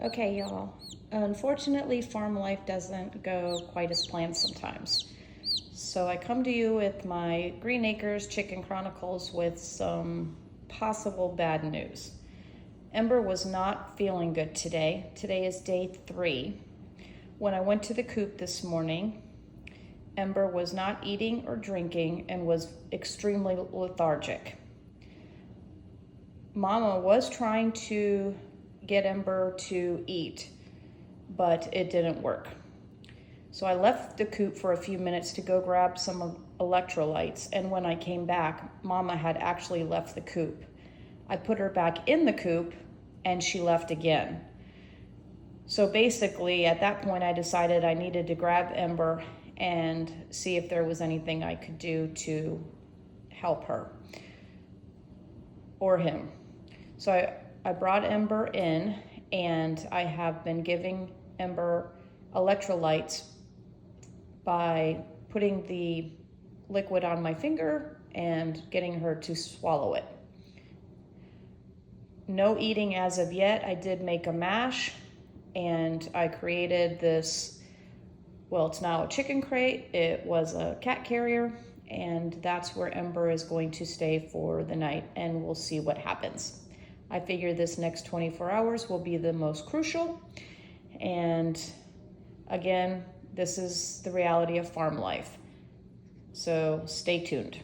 Okay, y'all. Unfortunately, farm life doesn't go quite as planned sometimes. So I come to you with my Green Acres Chicken Chronicles with some possible bad news. Ember was not feeling good today. Today is day 3. When I went to the coop this morning, Ember was not eating or drinking and was extremely lethargic. Mama was trying to get Ember to eat, but it didn't work. So I left the coop for a few minutes to go grab some electrolytes, and when I came back, Mama had actually left the coop. I put her back in the coop and she left again. So basically at that point I decided I needed to grab Ember and see if there was anything I could do to help her or him. So I brought Ember in, and I have been giving Ember electrolytes by putting the liquid on my finger and getting her to swallow it. No eating as of yet. I did make a mash, and I created this, well, it's now a chicken crate. It was a cat carrier, and that's where Ember is going to stay for the night, and we'll see what happens. I figure this next 24 hours will be the most crucial. And again, this is the reality of farm life. So stay tuned.